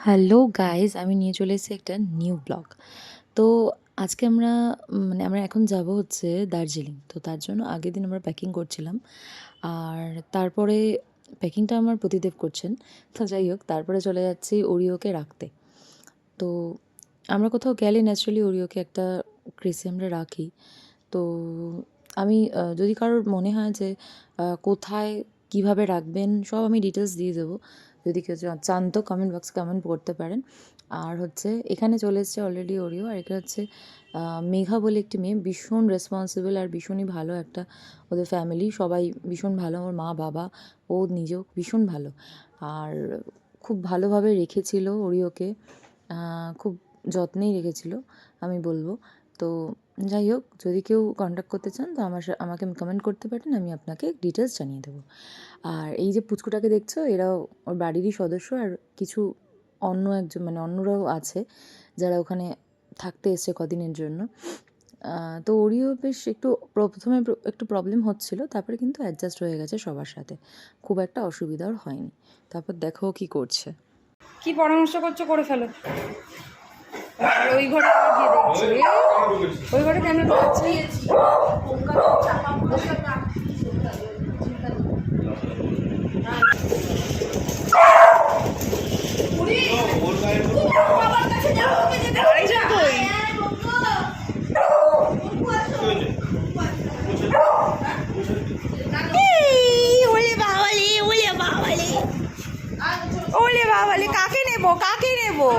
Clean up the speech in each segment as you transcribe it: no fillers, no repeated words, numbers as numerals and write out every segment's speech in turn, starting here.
Hello guys, আমি নিয়ে চলে এসেছি একটা নিউ ব্লগ। তো আজকে আমরা এখন যাব হচ্ছে দার্জিলিং। তো তার জন্য আগের দিন আমরা প্যাকিং করছিলাম। আর তারপরে প্যাকিংটা আমার প্রতিদেব করছেন। তো যাই হোক, তারপরে চলে যাচ্ছি ওরিওকে রাখতে। তো আমরা কোথাও গেলে ন্যাচারালি ওরিওকে একটা ক্রেসে আমরা রাখি। তো আমি যদি কারোর মনে হয় যে কোথায় কীভাবে রাখবেন সব আমি ডিটেলস দিয়ে দেবো। যদি কেউ চান তো কমেন্ট বক্সে কমেন্ট করতে পারেন। আর হচ্ছে এখানে চলে এসছে অলরেডি ওরিও। আর এটা হচ্ছে মেঘা বলে একটি মেয়ে, ভীষণ রেসপন্সিবল আর ভীষণই ভালো একটা। ওদের ফ্যামিলি সবাই ভীষণ ভালো, আমার মা বাবা ও নিজেও ভীষণ ভালো। আর খুব ভালোভাবে রেখেছিল ওরিওকে, খুব যত্নেই রেখেছিল আমি বলবো। তো যাই হোক, যদি কেউ কন্ট্যাক্ট করতে চান তো আমাকে কমেন্ট করতে পারেন, আমি আপনাকে ডিটেলস জানিয়ে দেবো। আর এই যে পুচকুটাকে দেখছো, এরাও ওর বাড়িরই সদস্য। আর কিছু অন্য একজন অন্যরাও আছে যারা ওখানে থাকতে এসছে কদিনের জন্য। তো ওরিও বেশ একটু প্রথমে একটু প্রবলেম হচ্ছিল, তারপরে কিন্তু অ্যাডজাস্ট হয়ে গেছে সবার সাথে, খুব একটা অসুবিধাও হয়নি। তারপর দেখো কি করছে। কি পরামর্শ করছো, করে ফেলো। ওই ঘরে গিয়ে দেখছি, ওই ঘরে কেন ঢুকছে? ওলে বাবালে, কাকে নেবো, কাকে নেবো?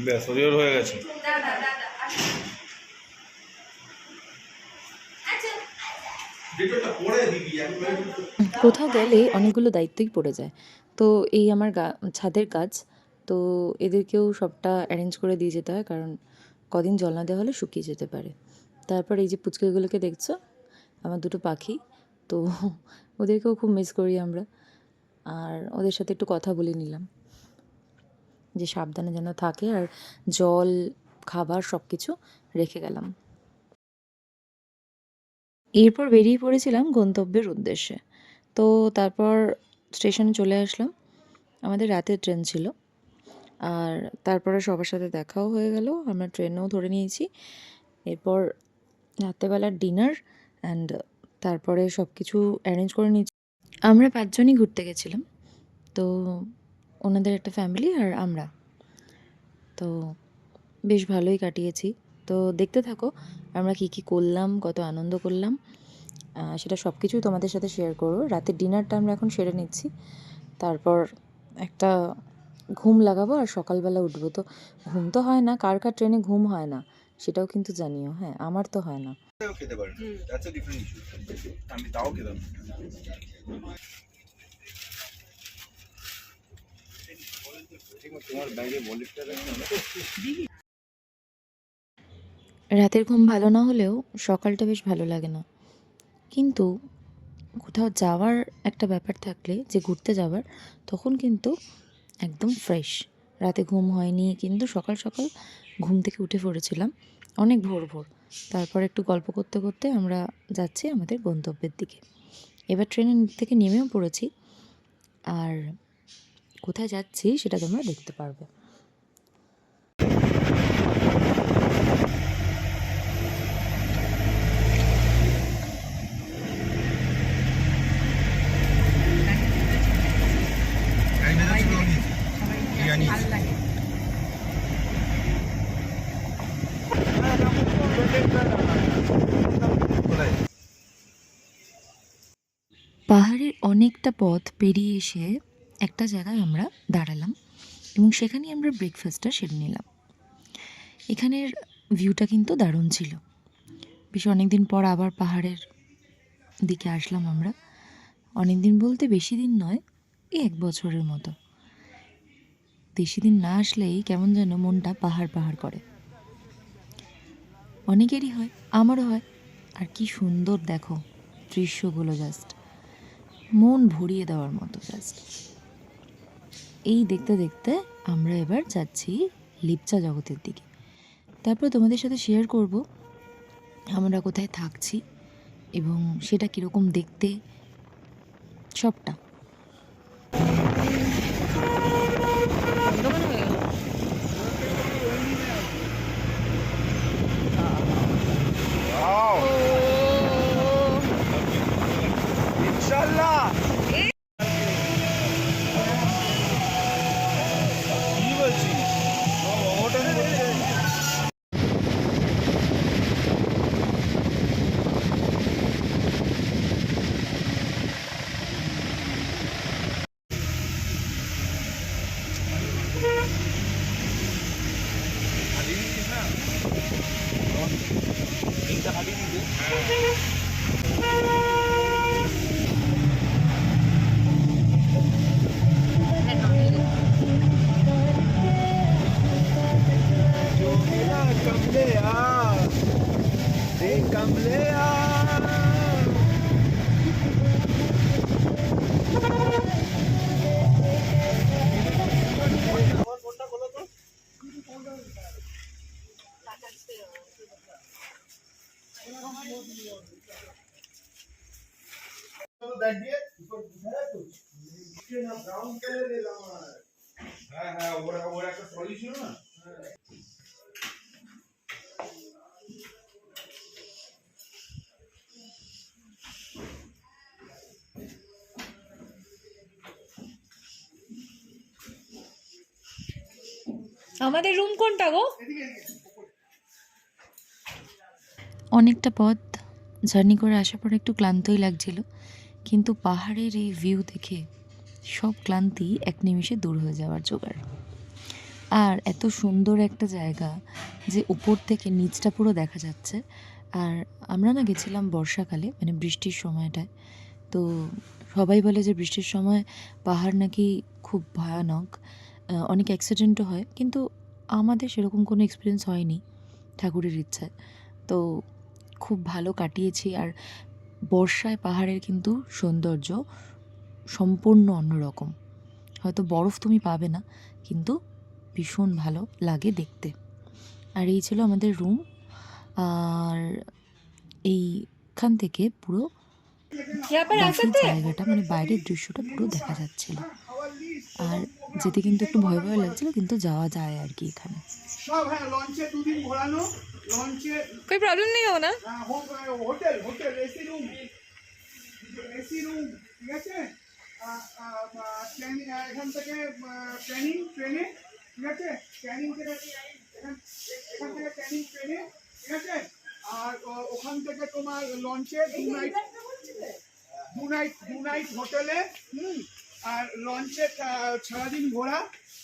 ব্যাস ওরিওর হয়ে গেছে। কোথাও গেলে অনেকগুলো দায়িত্বই পড়ে যায়। তো এই আমার ছাদের কাজ। তো এদেরকেও সবটা অ্যারেঞ্জ করে দিয়ে যেতে হয়, কারণ কদিন জল না দেওয়া হলে শুকিয়ে যেতে পারে। তারপর এই যে পুচকেগুলোকে দেখছো, আমার দুটো পাখি। তো ওদেরকেও খুব মিস করি আমরা। আর ওদের সাথে একটু কথা বলে নিলাম যে সাবধানে যেন থাকে, আর জল খাবার সব কিছু রেখে গেলাম। এরপর বেরিয়ে পড়েছিলাম গন্তব্যের উদ্দেশ্যে। তো তারপর স্টেশনে চলে আসলাম। আমাদের রাতের ট্রেন ছিল। আর তারপরে সবার সাথে দেখাও হয়ে গেল, আমরা ট্রেনও ধরে নিয়েছি। এরপর রাত্রেবেলার ডিনার অ্যান্ড তারপরে সব কিছু অ্যারেঞ্জ করে নিয়েছি। আমরা 5 জনই ঘুরতে গেছিলাম। তো ওনাদের একটা ফ্যামিলি আর আমরা। তো বেশ ভালোই কাটিয়েছি। তো দেখতে থাকো আমরা কী কী করলাম, কত আনন্দ করলাম, সেটা সব কিছুই তোমাদের সাথে শেয়ার করবো। রাতের ডিনারটা আমরা এখন সেরে নিচ্ছি, তারপর একটা ঘুম লাগাবো আর সকালবেলা উঠবো। তো ঘুম তো হয় না, কার কার ট্রেনে ঘুম হয় না সেটাও কিন্তু জানিও। হ্যাঁ, আমার তো হয় না। খেতে পারেন, দ্যাটস আ ডিফারেন্ট ইস্যু। আমি তাও খেতাম। তোমার ব্যাগে ওয়ালেটটা রাখো। রাতের ঘুম ভালো না হলেও সকালটা বেশ ভালো লাগে না। কিন্তু কোথাও যাওয়ার একটা ব্যাপার থাকলে, যে ঘুরতে যাওয়ার, তখন কিন্তু একদম ফ্রেশ। রাতে ঘুম হয়নি, কিন্তু সকাল সকাল ঘুম থেকে উঠে পড়েছিলাম অনেক ভোর ভোর। তারপর একটু গল্প করতে করতে আমরা যাচ্ছি আমাদের গন্তব্যের দিকে। এবার ট্রেনের থেকে নেমেও পড়েছি। আর কোথায় যাচ্ছি সেটা তোমরা দেখতে পারবে। পাহাড়ের অনেকটা পথ পেরিয়ে এসে একটা জায়গায় আমরা দাঁড়ালাম এবং সেখানেই আমরা ব্রেকফাস্টটা সেরে নিলাম। এখানের ভিউটা কিন্তু দারুণ ছিল। বেশ অনেক দিন পর আবার পাহাড়ের দিকে আসলাম আমরা। অনেক দিন বলতে বেশি দিন নয়, এই 1 বছরের মতো। বেশি দিন না আসলেই কেমন যেন মনটা পাহাড় পাহাড় করে। অনেকেরই হয়, আমারও হয়। আর কি সুন্দর দেখো দৃশ্যগুলো, জাস্ট মন ভরিয়ে দেওয়ার মতো। জাস্ট এই দেখতে দেখতে আমরা এবার যাচ্ছি লিপচা জগতের দিকে। তারপর তোমাদের সাথে শেয়ার করব আমরা কোথায় থাকছি এবং সেটা কীরকম দেখতে, সবটা। Wow! Inshallah! কি বলছিস? ওটা হ্যাঁ ওরা একটা ট্রলি ছিল না। আমাদের রুম কোনটা গো? অনেকটা পথ জার্নি করে আসার পর একটু ক্লান্তই লাগছিল, কিন্তু পাহাড়ের এই ভিউ দেখে সব ক্লান্তি এক নিমিষে দূর হয়ে যাওয়ার জোগাড়। আর এত সুন্দর একটা জায়গা যে উপর থেকে নিচটা পুরো দেখা যাচ্ছে। আর আমরা না গেছিলাম বর্ষাকালে, মানে বৃষ্টির সময়টায়। তো সবাই বলে যে বৃষ্টির সময় পাহাড় নাকি খুব ভয়ানক, অনেক অ্যাক্সিডেন্টও হয়, কিন্তু আমাদের সেরকম কোনো এক্সপিরিয়েন্স হয়নি ঠাকুরের ইচ্ছায়। তো খুব ভালো কাটিয়েছি। আর বর্ষায় পাহাড়ের কিন্তু সৌন্দর্য সম্পূর্ণ অন্যরকম। হয়তো বরফ তুমি পাবে না, কিন্তু ভীষণ ভালো লাগে দেখতে। আর এই ছিল আমাদের রুম। আর এইখান থেকে পুরো বাকি জায়গাটা, মানে বাইরের দৃশ্যটা পুরো দেখা যাচ্ছিল। আর যেতে কিন্তু একটু ভয় ভয় লাগছিল, কিন্তু যাওয়া যায় আর কি এখানে। সব হ্যাঁ লঞ্চে 2 দিন ঘোরানো, লঞ্চে कोई प्रॉब्लम नहीं हो ना? Hotel hotel AC room, AC room, ঠিক আছে। এখান থেকে ট্রেনিং ট্রেনে, ঠিক আছে, ট্রেনিং থেকে এখান থেকে ট্রেনিং ট্রেনে, ঠিক আছে। আর ওখান থেকে তোমার লঞ্চে 2 নাইট হোটেলে, আর লঞ্চে সারাদিন ঘোরা,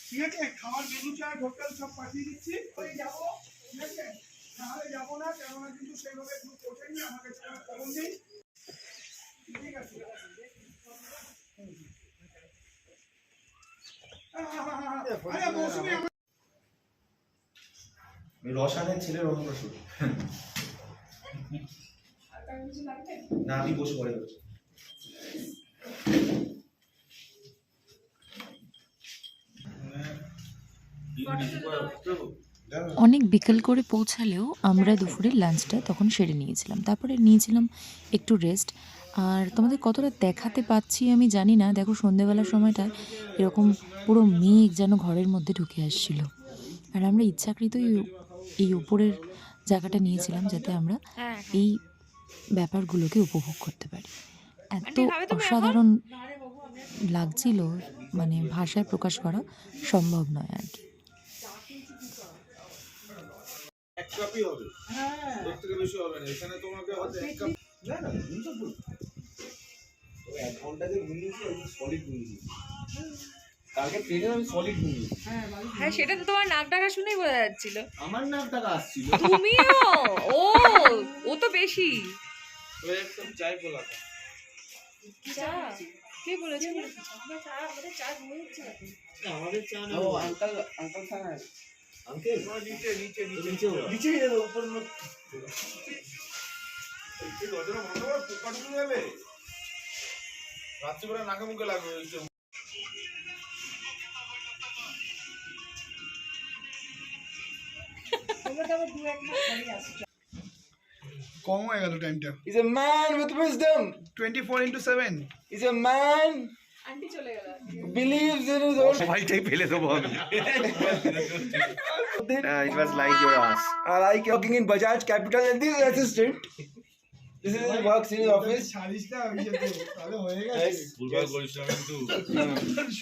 ঠিক আছে। খাওয়ার মেনু চার্ট হোটেল সব পাঠিয়ে দিচ্ছি। ওই যাবো, ঠিক আছে, নাহলে যাবো না, কেননা কিন্তু সেইভাবে গ্রুপ ওঠেনি, আমাকে খবর নেই, ঠিক আছে। আরে মৌসুমী রসানের ছেলে রঙ্গসুর না, আমি বসে পড়ে গেছি। অনেক বিকেল করে পৌঁছালেও আমরা দুপুরের লাঞ্চটা তখন সেরে নিয়েছিলাম। তারপরে নিয়েছিলাম একটু রেস্ট। আর তোমাদের কতটা দেখাতে পাচ্ছি আমি জানি না, দেখো সন্ধেবেলার সময়টা এরকম পুরো মেঘ যেন ঘরের মধ্যে ঢুকে আসছিল। আর আমরা ইচ্ছাকৃতই এই উপরের জায়গাটা নিয়েছিলাম যাতে আমরা এই ব্যাপারগুলোকে উপভোগ করতে পারি। এত অসাধারণ লাগছিল, মানে ভাষায় প্রকাশ করা সম্ভব নয় আর কি। এক কাপই হবে, এর থেকে বেশি হবে না। এখানে তোমাকে হয়তো এক কাপ, না না ঘুমটা পুরো তো 1 ঘন্টা যে ঘুমিয়েছি, আমি সলিড ঘুমিয়েছি। কালকে ট্রেনে আমি সলিড ঘুমিয়েছি। হ্যাঁ সেটা তো তোমার নাক ডাকা শুনেই বোঝা যাচ্ছিল। আমার নাক ডাকা আসছিল। তুমিও ও ও তো বেশি। ওই একদম চাই বলা চা কে বলেছে? আমাদের চা না, ও আঙ্কেল আঙ্কেল স্যার, আঙ্কেল নিচে নিচে নিচে নিচে উপর লোক এই দরজা বন্ধ কর, পোকা ঢুকে যাবে। রাত্রিবেলা নাকে মুখে লাগবে। কম হয়ে গেল টাইমটা। He's a man with wisdom. 24/7। He's a man who believes in his own. সবাইটাই ফেলে দেবো আমি। It was like your ass. I like working in Bajaj Capital and this is assistant. This is his works in his office. ছাড়িস না আমি যেতে, তাহলে হয়ে Yes. গেছে। ভুলভাল করিস না কিন্তু।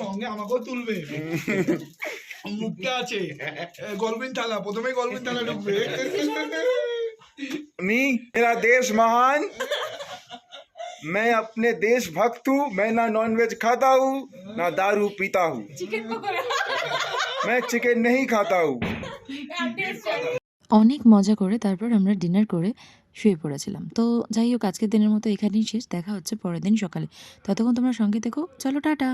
সঙ্গে আমাকেও তুলবে। মুখটা আছে গলবিন থালা, প্রথমে গলবিন থালা ঢুকবে। Me, मेरा देश महान। मैं अपने देश भक्त हूँ। मैं ना नॉनवेज खाता हूँ ना दारू पीता हूँ। मैं चिकन नहीं खाता हूँ। অনেক মজা করে তারপর আমরা ডিনার করে শুয়ে পড়েছিলাম। তো যাই হোক, আজকের দিনের মতো এখানেই শেষ। দেখা হচ্ছে পরের দিন সকালে। ততক্ষণ তোমরা সঙ্গে থেকো। চলো টাটা।